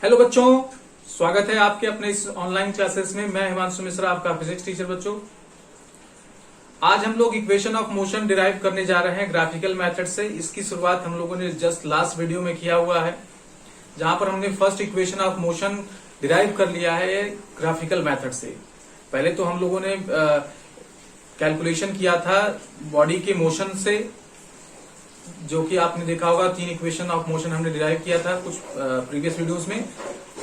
Hello बच्चों, स्वागत है आपके अपने इस ऑनलाइन क्लासेस में। मैं हिमांशु मिश्रा, आपका फिजिक्स टीचर। बच्चों, आज हम लोग इक्वेशन ऑफ मोशन डिराइव करने जा रहे हैं ग्राफिकल मेथड से। इसकी शुरुआत हम लोगों ने जस्ट लास्ट वीडियो में किया हुआ है, जहां पर हमने first equation of motion derive कर लिया है ग्राफिकल मेथड से। पहले तो हम लोगों ने कैलकुलेशन किया था बॉडी के मोशन से, जो कि आपने देखा होगा। 3 इक्वेशन ऑफ मोशन हमने डिराइव किया था कुछ प्रीवियस वीडियोस में।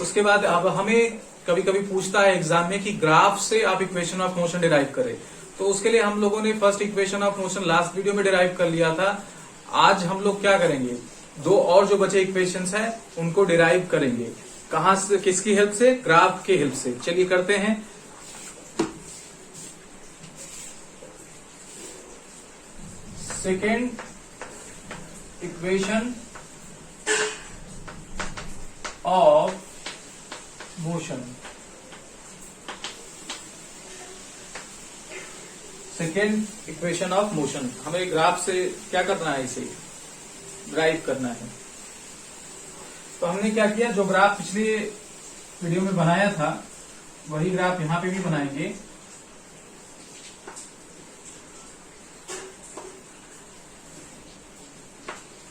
उसके बाद अब हमें कभी कभी पूछता है एग्जाम में कि ग्राफ से आप इक्वेशन ऑफ मोशन डिराइव करें, तो उसके लिए हम लोगों ने first equation of motion last video में डिराइव कर लिया था। आज हम लोग क्या करेंगे, 2 और जो बचे इक्वेशंस हैं उनको डिराइव करेंगे। कहां से, किसकी हेल्प से? ग्राफ के हेल्प से। चलिए करते हैं। Second equation of motion, second equation of motion. हमें ग्राफ से क्या करना है, इसे ड्राइव करना है। तो हमने क्या किया, जो ग्राफ पिछले वीडियो में बनाया था वही ग्राफ यहां पे भी बनाएंगे।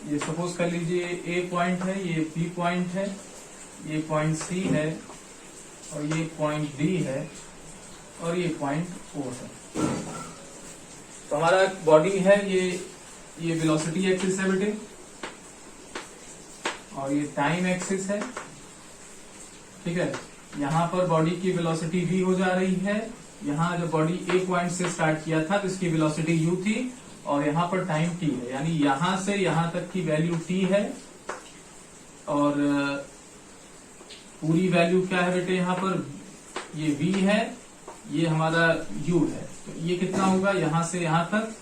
ये सपोज कर लीजिए ए पॉइंट है, ये बी पॉइंट है, ये पॉइंट सी है, और ये पॉइंट डी है, और ये पॉइंट ओ है। तो हमारा बॉडी है, ये वेलोसिटी एक्सिस है बेटे, और ये टाइम एक्सिस है। ठीक है, यहां पर बॉडी की वेलोसिटी v हो जा रही है। यहां जब बॉडी ए पॉइंट से स्टार्ट किया था तो इसकी वेलोसिटी u थी, और यहां पर टाइम t है, यानी यहां से यहां तक की वैल्यू t है। और पूरी वैल्यू क्या है बेटे, यहां पर ये v है, ये हमारा u है। तो ये कितना होगा, यहां से यहां तक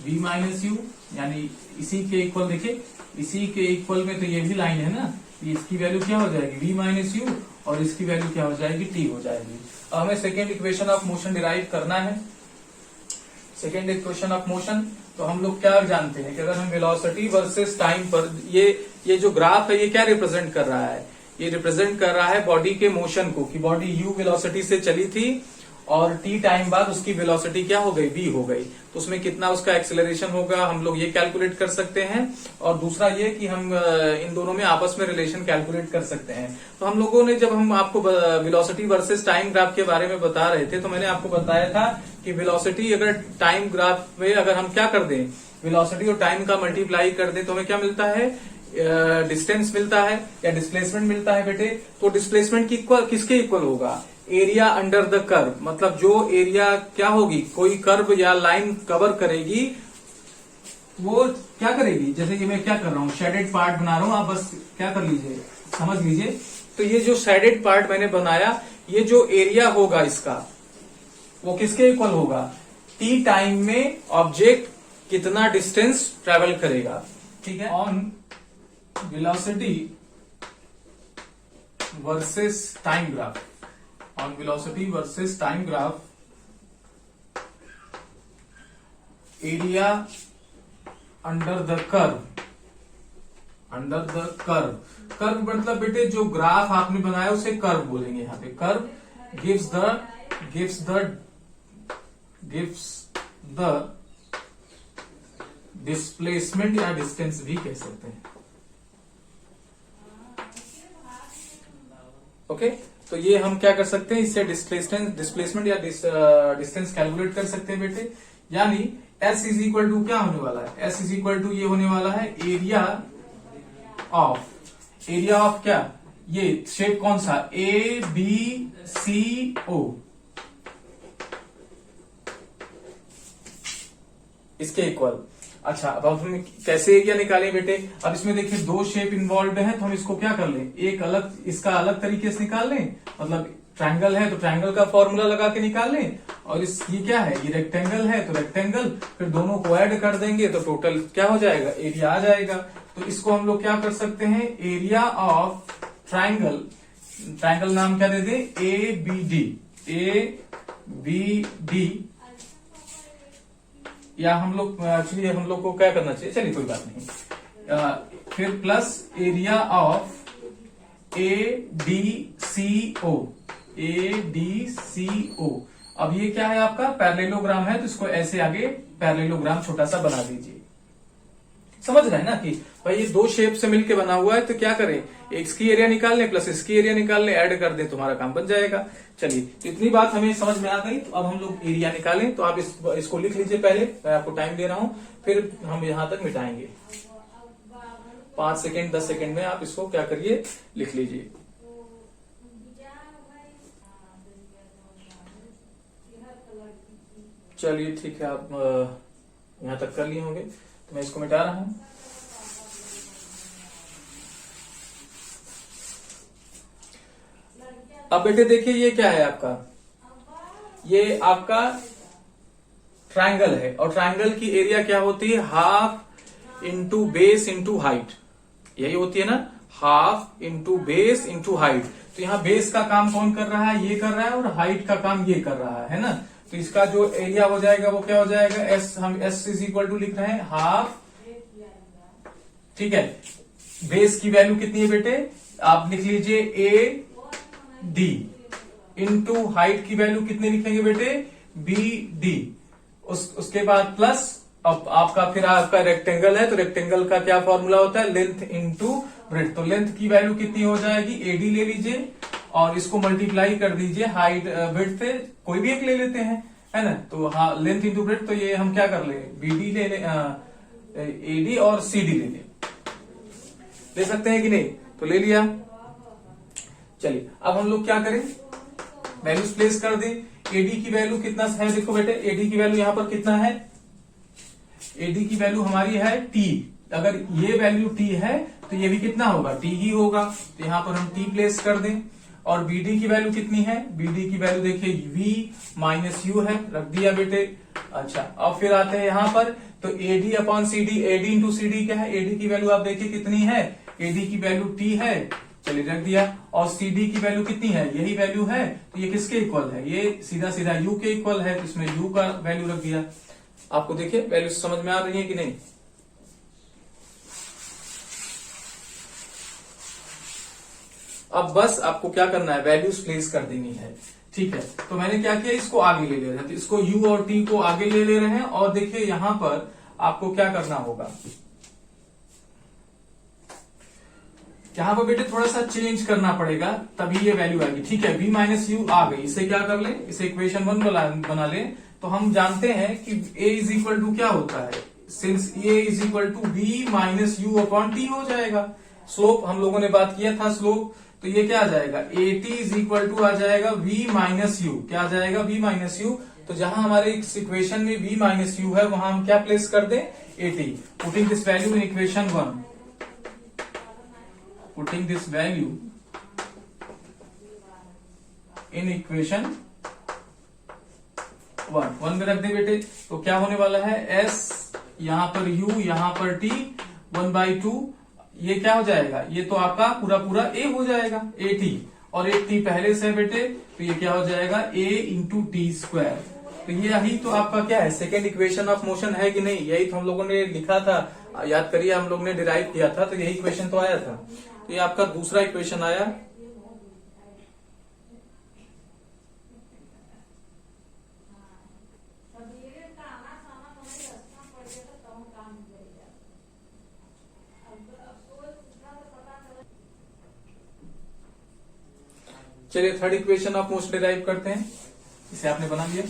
v माइनस यू, यानी इसी के इक्वल। देखिए, इसी के इक्वल में तो ये भी लाइन है ना, इसकी वैल्यू क्या हो जाएगी, v माइनस यू, और इसकी वैल्यू क्या हो जाएगी, t हो जाएगी। अब हमें second equation of motion derive करना है। सेकेंड इक्वेशन ऑफ मोशन, तो हम लोग क्या जानते हैं कि अगर हम वेलोसिटी वर्सेस टाइम पर, ये जो ग्राफ है ये क्या रिप्रेजेंट कर रहा है, ये रिप्रेजेंट कर रहा है बॉडी के मोशन को, कि बॉडी u वेलोसिटी से चली थी और t टाइम बाद उसकी वेलोसिटी क्या हो गई, v हो गई। तो उसमें कितना उसका एक्सेलरेशन होगा हम लोग ये कैलकुलेट कर सकते हैं। और दूसरा ये कि हम इन दोनों में आपस में रिलेशन कैलकुलेट कर सकते हैं। तो हम लोगों ने, जब हम आपको वेलोसिटी वर्सेस टाइम ग्राफ के बारे में बता रहे थे, तो मैंने आपको बताया था कि वेलोसिटी अगर टाइम ग्राफ में अगर हम क्या कर दें, वेलोसिटी और टाइम का मल्टीप्लाई कर दें, तो हमें क्या मिलता है, डिस्टेंस मिलता है या डिस्प्लेसमेंट मिलता है बेटे। तो डिस्प्लेसमेंट की किसके इक्वल होगा, एरिया अंडर द कर्व। मतलब जो एरिया क्या होगी, कोई कर्व या लाइन कवर करेगी, वो क्या करेगी, जैसे कि मैं क्या कर रहा हूं, शेडेड पार्ट बना रहा हूं, आप बस क्या कर लीजिए, समझ लीजिए। तो ये जो शेडेड पार्ट मैंने बनाया, ये जो एरिया होगा इसका, वो किसके इक्वल होगा, टी टाइम में ऑब्जेक्ट कितना डिस्टेंस ट्रेवल करेगा। ठीक है, on velocity versus time graph, on velocity versus time graph, area under the curve, under the curve. Curve मतलब बेटे जो ग्राफ आपने बनाया उसे कर्व बोलेंगे। यहां पे कर्व गिव्स द डिस्प्लेसमेंट या डिस्टेंस भी कह सकते हैं। ओके, तो ये हम क्या कर सकते हैं, इससे डिस्प्लेसमेंट या डिस्टेंस कैलकुलेट कर सकते हैं बेटे। यानी S इज इक्वल टू क्या होने वाला है, S इज इक्वल टू ये होने वाला है एरिया ऑफ क्या, ये शेप कौन सा, ABCO, इसके इक्वल। अच्छा, अब हम कैसे एरिया निकालें बेटे। अब इसमें देखिए 2 शेप इन्वॉल्व है, तो हम इसको क्या कर लें, एक अलग, इसका अलग तरीके से निकाल लें। मतलब ट्रायंगल है तो ट्रायंगल का फॉर्मूला लगा के निकाल लें, और ये क्या है, ये रेक्टेंगल है तो रेक्टेंगल, फिर दोनों को ऐड कर देंगे तो टोटल क्या हो जाएगा, एरिया आ जाएगा। तो इसको हम लोग क्या कर सकते हैं, एरिया ऑफ ट्रायंगल, ट्रायंगल नाम क्या दे दें, ABD, या हम लोग एक्चुअली हम लोग को क्या करना चाहिए, चलिए कोई बात नहीं, फिर plus area of ADCO, ADCO। अब ये क्या है आपका पैरेललोग्राम है, तो इसको ऐसे आगे पैरेललोग्राम छोटा सा बना दीजिए। समझ रहे हैं ना कि भाई ये दो शेप से मिलके बना हुआ है, तो क्या करें, इसकी एरिया निकाल लें प्लस इसकी एरिया निकाल लें, ऐड कर दें, तुम्हारा काम बन जाएगा। चलिए, तो इतनी बात हमें समझ में आ गई। तो अब हम लोग एरिया निकालें, तो आप इसको लिख लीजिए पहले, मैं आपको टाइम दे रहा हूं, फिर हम यहां तक मिटाएंगे। 5 सेकेंड 10 सेकेंड में आप इसको क्या करिए, लिख लीजिए। चलिए ठीक है, आप यहां तक कर लिए होंगे, तो मैं इसको मिटा रहा हूं। अब बेटे देखिए, ये क्या है आपका, ये आपका ट्रायंगल है, और ट्रायंगल की एरिया क्या होती है, half into base into height, यही होती है ना, half into base into height. तो यहाँ बेस का काम कौन कर रहा है, ये कर रहा है, और हाइट का काम ये कर रहा है ना। तो इसका जो एरिया हो जाएगा वो क्या हो जाएगा, एस, हम एस इज इक्वल टू लिख रहे हैं हाफ, ठीक है। बेस की वैल्यू कितनी है बेटे, आप लिख लीजिए ए डी, इंटू हाइट की वैल्यू कितनी लिखेंगे बेटे, बी डी। उसके बाद प्लस, अब आपका फिर आपका रेक्टेंगल है, तो रेक्टेंगल का क्या फॉर्मूला होता है, लेंथ इंटू ब्रेड्थ। तो लेंथ की वैल्यू कितनी हो जाएगी, एडी ले लीजिए, और इसको मल्टीप्लाई कर दीजिए हाइट ब्रेड्थ से, कोई भी एक ले लेते हैं, है ना। तो हाँ, लेंथ इंटू ब्रेड्थ, तो ये हम क्या कर ले, बीडी ले ले, एडी और सीडी ले सकते हैं कि नहीं, तो ले लिया। चलिए, अब हम लोग क्या करें, वैल्यूज प्लेस कर दें। एडी की वैल्यू कितना है, देखो बेटे, एडी की वैल्यू यहां पर कितना है, एडी की वैल्यू हमारी है टी। अगर ये वैल्यू टी है तो ये भी कितना होगा, टी ही होगा, तो यहां पर हम टी प्लेस कर दें। और बीडी की वैल्यू कितनी है, बीडी की वैल्यू देखिए वी माइनस यू है, रख दिया बेटे। अच्छा, अब फिर आते हैं यहां पर, तो AD upon CD, AD into CD क्या है, एडी की वैल्यू आप देखिए कितनी है, एडी की वैल्यू टी है, चलिए रख दिया। और सीडी की वैल्यू कितनी है, यही वैल्यू है, तो ये किसके इक्वल है, ये सीधा सीधा यू के इक्वल है, तो इसमें यू का वैल्यू रख दिया। आपको देखिए वैल्यू समझ में आ रही है कि नहीं। अब बस आपको क्या करना है, वैल्यूज प्लेस कर देनी है, ठीक है। तो मैंने क्या किया, इसको आगे ले रहे हैं, तो इसको u और t को आगे ले रहे हैं। और देखिए यहां पर आपको क्या करना होगा, यहां पर बेटे थोड़ा सा चेंज करना पड़ेगा, तभी ये वैल्यू आएगी, ठीक है। v माइनस यू आ गई, इसे क्या कर ले, इसे इक्वेशन 1 बना ले। तो हम जानते हैं कि a इज इक्वल टू क्या होता है, since a is equal to v minus u upon t हो जाएगा। स्लोप हम लोगों ने बात किया था, स्लोप, तो ये क्या आ जाएगा, at इज इक्वल टू आ जाएगा v माइनस यू, क्या आ जाएगा, v माइनस यू। तो जहां हमारे इस इक्वेशन में v माइनस यू है, वहां हम क्या प्लेस कर दें, at, putting this value in equation 1, putting this value in equation 1 में रख दे बेटे। तो क्या होने वाला है, s, यहां पर u, यहां पर t, 1/2, ये क्या हो जाएगा, ये तो आपका पूरा पूरा a हो जाएगा, at, और एक t पहले से है बेटे, तो ये क्या हो जाएगा, a इंटू टी स्क्वायर। तो ये यही तो आपका क्या है, सेकेंड इक्वेशन ऑफ मोशन है कि नहीं, यही तो हम लोगों ने लिखा था, याद करिए, हम लोग ने डिराइव किया था, तो यही इक्वेशन तो आया था। तो ये आपका दूसरा इक्वेशन आया। चलिए third equation of motion derive करते हैं, इसे आपने बना लिया।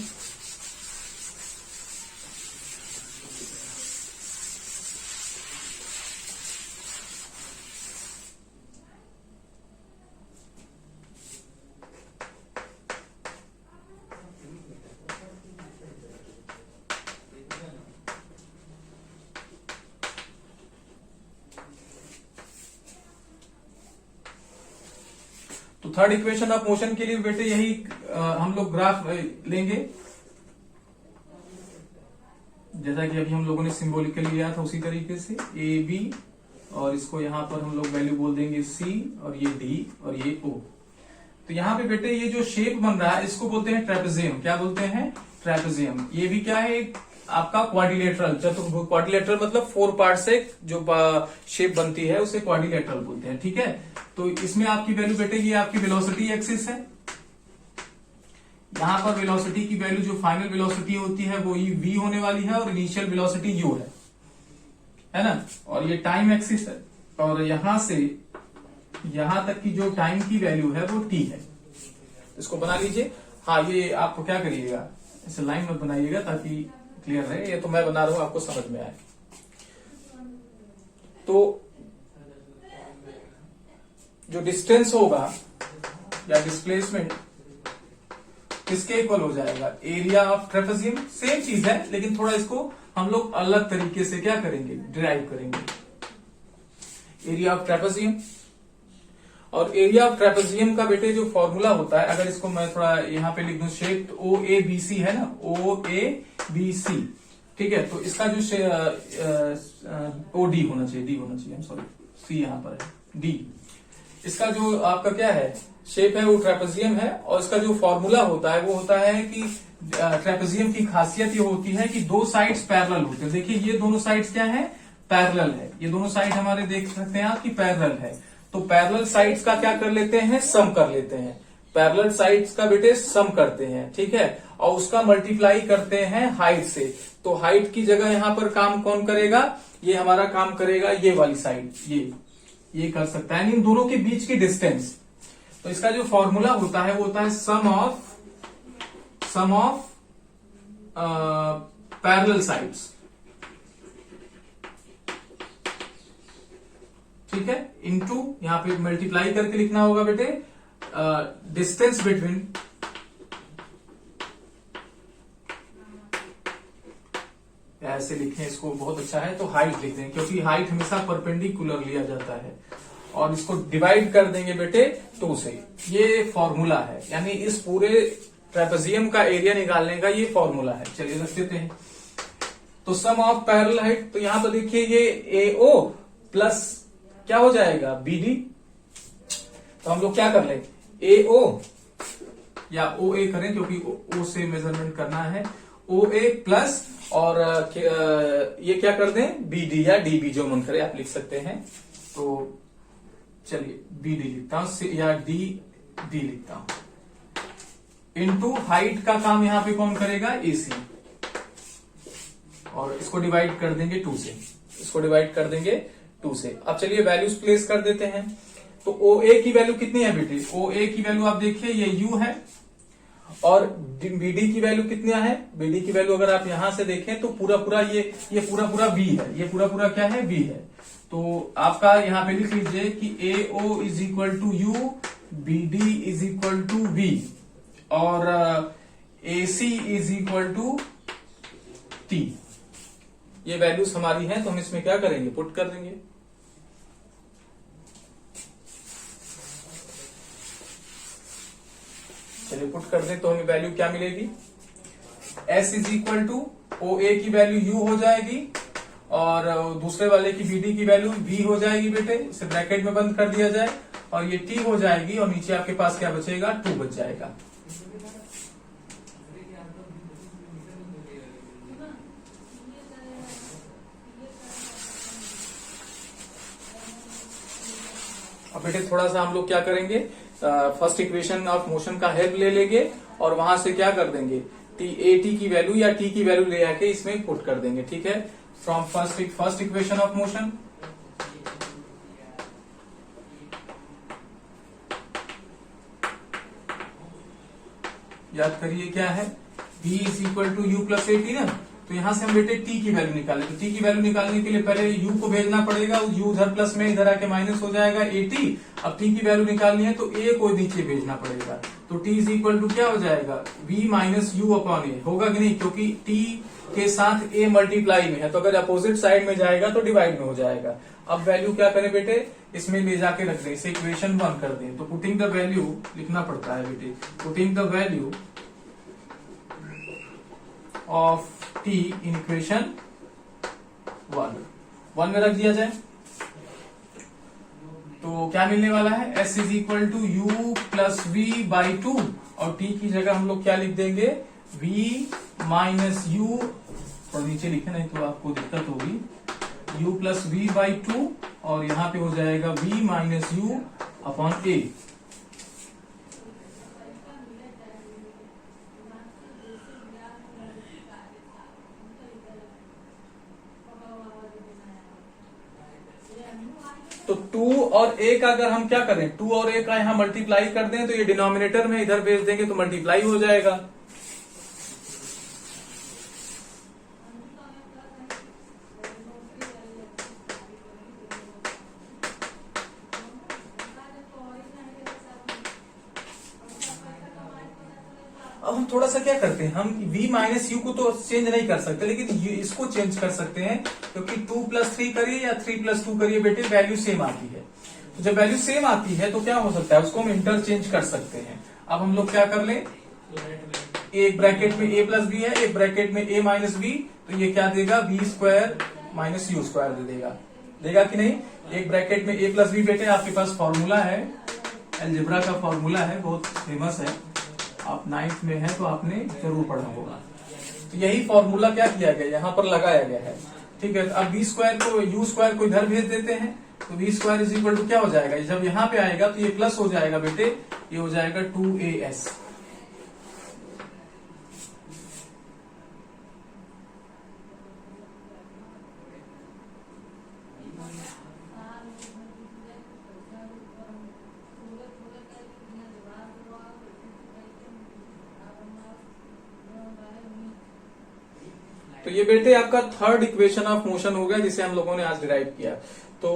तो थर्ड इक्वेशन ऑफ मोशन के लिए बेटे यही हम लोग ग्राफ लेंगे, जैसा कि अभी हम लोगों ने सिंबॉलिकली लिया था, उसी तरीके से ए बी, और इसको यहां पर हम लोग वैल्यू बोल देंगे सी, और ये डी, और ये ओ। तो यहाँ पे बेटे ये जो शेप बन रहा है, इसको बोलते हैं ट्रेपेजियम। क्या बोलते हैं, ट्रेपेजियम। ये भी क्या है, आपका क्वाड्रिलेटरल, चतुर्भुज, क्वाड्रिलेटरल मतलब 4 पार्ट से जो शेप बनती है उसे क्वाड्रिलेटरल बोलते हैं, ठीक है। तो इसमें आपकी वैल्यू बेटे ये आपकी वेलोसिटी एक्सिस है। यहां पर वेलोसिटी की वैल्यू जो फाइनल वेलोसिटी होती है वो v होने वाली है और इनिशियल वेलोसिटी u है ना। और ये टाइम एक्सिस है और यहां से यहां तक की जो टाइम की वैल्यू है वो t है। इसको बना लीजिए। हाँ, ये आपको क्या करिएगा, इसे लाइन में बनाइएगा ताकि क्लियर रहे। ये तो मैं बना रहा हूं, आपको समझ में आए। तो जो डिस्टेंस होगा या डिस्प्लेसमेंट किसके इक्वल हो जाएगा, एरिया ऑफ ट्रेपेजियम। सेम चीज है लेकिन थोड़ा इसको हम लोग अलग तरीके से क्या करेंगे, डिराइव करेंगे। एरिया ऑफ ट्रेपेजियम, और एरिया ऑफ ट्रेपेजियम का बेटे जो फॉर्मूला होता है, अगर इसको मैं थोड़ा यहां पे लिख दूं, शेप OABC है ना, OABC, ठीक है। तो इसका जो OD होना चाहिए, D होना चाहिए, सॉरी C यहां पर है, D। इसका जो आपका क्या है शेप है वो ट्रेपेजियम है, और इसका जो फॉर्मूला होता है वो होता है कि ट्रेपेजियम की खासियत ये होती है कि दो साइड्स पैरेलल होते हैं। देखिए ये दोनों साइड्स क्या है, पैरेलल है। ये दोनों साइड हमारे देख सकते हैं आप कि पैरेलल है। तो पैरेलल साइड्स का क्या कर लेते हैं, सम कर लेते हैं। पैरेलल साइड्स का बेटे सम करते हैं, ठीक है, और उसका मल्टीप्लाई करते हैं हाइट से। तो हाइट की जगह यहां पर काम कौन करेगा, ये हमारा काम करेगा ये वाली साइड, ये कर सकता है, इन दोनों के बीच की डिस्टेंस। तो इसका जो फॉर्मूला होता है वो होता है सम ऑफ पैरेलल साइड्स, ठीक है, इनटू यहां पे मल्टीप्लाई करके लिखना होगा बेटे डिस्टेंस बिटवीन ऐसे लिखें इसको, बहुत अच्छा है। तो हाइट लिख दें क्योंकि हाइट हमेशा परपेंडिकुलर लिया जाता है, और इसको डिवाइड कर देंगे बेटे 2 से। ये फॉर्मूला है, यानी इस पूरे ट्रेपेजियम का एरिया निकालने का ये फॉर्मूला है। चलिए रख देते हैं। तो सम ऑफ पैरेलल हाइट, तो यहां पर देखिए ये AO प्लस क्या हो जाएगा BD। तो हम लोग क्या कर लें, AO या OA करें क्योंकि O से मेजरमेंट करना है, OA प्लस और ये क्या कर दें BD या DB, जो मन करे आप लिख सकते हैं। तो चलिए BD लिखता हूं या D लिखता हूं। इनटू हाइट का काम यहां पे कौन करेगा, AC, और इसको डिवाइड कर देंगे 2 से, इसको डिवाइड कर देंगे 2 से। अब चलिए वैल्यूज प्लेस कर देते हैं। तो OA की वैल्यू कितनी है बेटे, OA की वैल्यू आप देखिए ये U है, और BD की वैल्यू कितना है, BD की वैल्यू अगर आप यहां से देखें तो पूरा ये पूरा V है, ये पूरा क्या है, V है। तो आपका यहां पे लिख लीजिए कि AO is equal to U, BD is equal to V, और AC is equal to T। ये वैल्यूज हमारी हैं, तो हम इसमें क्या करेंगे, पुट कर देंगे। चलिए पुट कर दें तो हमें वैल्यू क्या मिलेगी, S is equal to OA की वैल्यू U हो जाएगी, और दूसरे वाले की BD की वैल्यू V हो जाएगी बेटे। इसे ब्रैकेट में बंद कर दिया जाए, और ये T हो जाएगी, और नीचे आपके पास क्या बचेगा, 2 बच जाएगा। अब बेटे थोड़ा सा हम लोग क्या करेंगे, फर्स्ट इक्वेशन ऑफ मोशन का हेल्प ले लेंगे, और वहां से क्या कर देंगे, AT की वैल्यू या T की वैल्यू ले आके इसमें पुट कर देंगे, ठीक है। From first equation of motion, याद करिए क्या है, V is equal to U plus AT ना। तो यहां से हम बेटे T की वैल्यू निकालें, तो T की वैल्यू निकालने के लिए पहले U को भेजना पड़ेगा, U उधर प्लस में इधर आके माइनस हो जाएगा AT। अब T की वैल्यू निकालनी है तो A को नीचे भेजना पड़ेगा, तो T इज इक्वल टू क्या हो जाएगा, V minus U upon A, होगा कि नहीं, क्योंकि T के साथ A मल्टीप्लाई में है, तो अगर अपोजिट साइड में जाएगा तो डिवाइड में हो जाएगा। अब वैल्यू क्या करें बेटे, इसमें ले जाके रख दें, इसे इक्वेशन 1 कर दें। तो पुटिंग द वैल्यू लिखना पड़ता है बेटे, putting the value of T in equation 1 में रख दिया जाए तो क्या मिलने वाला है, S is equal to U plus V by 2, और T की जगह हम लोग क्या लिख देंगे, V माइनस U, और नीचे लिखे नहीं तो आपको दिक्कत होगी, U प्लस V बाई 2, और यहाँ पे हो जाएगा V माइनस U अपॉन ए। तो 2 और a का अगर हम क्या करें, 2 और a का यहां मल्टीप्लाई कर दें तो ये डिनोमिनेटर में इधर भेज देंगे तो मल्टीप्लाई हो जाएगा। अब हम थोड़ा सा क्या करते हैं, हम v माइनस यू को तो चेंज नहीं कर सकते, लेकिन इसको चेंज कर सकते हैं, क्योंकि 2 प्लस 3 करिए या 3 प्लस 2 करिए बेटे, वैल्यू सेम आती है। तो जब वैल्यू सेम आती है तो क्या हो सकता है, उसको हम इंटरचेंज कर सकते हैं। अब हम लोग क्या कर लें, एक ब्रैकेट में a प्लस बी है, एक ब्रैकेट में a माइनस बी, तो ये क्या देगा, v square minus u square देगा कि नहीं। एक ब्रैकेट में a प्लस बी बेटे आपके पास फॉर्मूला है, अलजेब्रा का फॉर्मूला है, बहुत फेमस है, आप 9th में है तो आपने जरूर पढ़ा होगा। तो यही फॉर्मूला क्या किया गया, यहाँ पर लगाया गया है, ठीक है। अब बी स्क्वायर को यू स्क्वायर को इधर भेज देते हैं, तो v square is equal to क्या हो जाएगा, जब यहाँ पे आएगा तो ये प्लस हो जाएगा बेटे, ये हो जाएगा 2as। तो ये बेटे आपका थर्ड इक्वेशन ऑफ मोशन हो गया, जिसे हम लोगों ने आज डिराइव किया। तो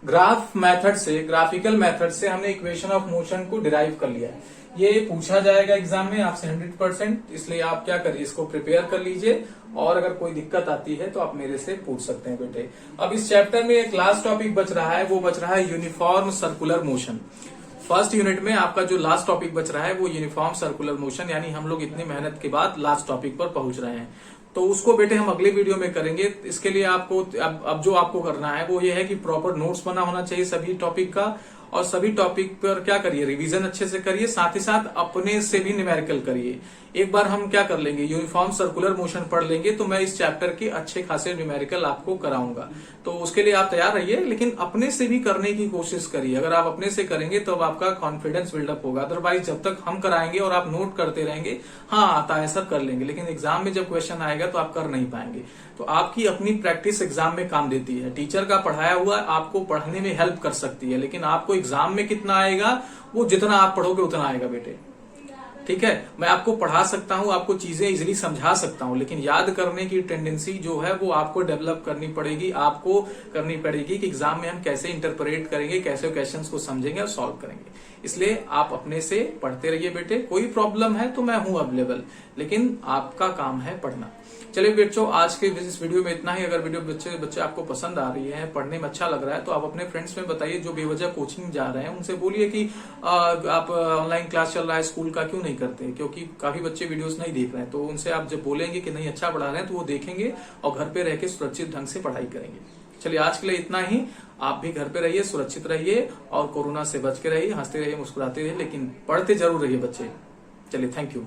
ग्राफ मेथड से, ग्राफिकल मेथड से हमने इक्वेशन ऑफ मोशन को डिराइव कर लिया है। ये पूछा जाएगा एग्जाम में आपसे 100%, इसलिए आप क्या करिए, इसको प्रिपेयर कर लीजिए, और अगर कोई दिक्कत आती है तो आप मेरे से पूछ सकते हैं बेटे। अब इस चैप्टर में एक लास्ट टॉपिक बच रहा है, वो बच रहा है uniform circular motion. First unit में आपका जो लास्ट टॉपिक बच रहा है वो यूनिफॉर्म सर्कुलर मोशन, यानी हम लोग इतनी मेहनत के बाद लास्ट टॉपिक पर पहुंच रहे हैं। तो उसको बेटे हम अगले वीडियो में करेंगे। इसके लिए आपको अब जो आपको करना है वो ये है कि प्रॉपर नोट्स बना होना चाहिए सभी टॉपिक का, और सभी टॉपिक पर क्या करिए, रिवीजन अच्छे से करिए, साथ ही साथ अपने से भी न्यूमेरिकल करिए। एक बार हम क्या कर लेंगे, यूनिफॉर्म सर्कुलर मोशन पढ़ लेंगे तो मैं इस चैप्टर के अच्छे खासे न्यूमेरिकल आपको कराऊंगा। तो उसके लिए आप तैयार रहिए, लेकिन अपने से भी करने की कोशिश करिए। अगर आप अपने से करेंगे तो आपका कॉन्फिडेंस बिल्डअप होगा। अदरवाइज जब तक हम कराएंगे और आप नोट करते रहेंगे, हाँ आता है सर कर लेंगे, लेकिन एग्जाम में जब क्वेश्चन आएगा तो आप कर नहीं पाएंगे। तो आपकी अपनी प्रैक्टिस एग्जाम में काम देती है। टीचर का पढ़ाया हुआ आपको पढ़ने में हेल्प कर सकती है, लेकिन आपको एग्जाम में कितना आएगा, वो जितना आप पढ़ोगे उतना आएगा बेटे, ठीक है। मैं आपको पढ़ा सकता हूं, आपको चीजें इजीली समझा सकता हूं, लेकिन याद करने की टेंडेंसी जो है वो आपको डेवलप करनी पड़ेगी, आपको करनी पड़ेगी कि एग्जाम में हम कैसे इंटरप्रेट करेंगे, कैसे क्वेश्चंस को समझेंगे और सॉल्व करेंगे। इसलिए आप अपने से पढ़ते रहिए बेटे। कोई प्रॉब्लम है तो मैं हूं अवेलेबल, लेकिन आपका काम है पढ़ना। चलिए बच्चों, आज के इस वीडियो में इतना ही। अगर वीडियो बच्चे आपको पसंद आ रही है, पढ़ने में अच्छा लग रहा है, तो आप अपने फ्रेंड्स में बताइए जो बेवजह कोचिंग जा रहे हैं, उनसे बोलिए कि आप ऑनलाइन क्लास चल रहा है स्कूल का, क्यों नहीं करते, क्योंकि काफी बच्चे वीडियोस नहीं देख रहे हैं। तो उनसे आप जब बोलेंगे कि नहीं अच्छा पढ़ा रहे हैं तो वो देखेंगे और घर पे रह के सुरक्षित ढंग से पढ़ाई करेंगे। चलिए आज के लिए इतना ही। आप भी घर पे रहिए, सुरक्षित रहिए और कोरोना से बच के रहिए, हंसते रहिए, मुस्कुराते रहिए, लेकिन पढ़ते जरूर रहिए बच्चे। चलिए, थैंक यू।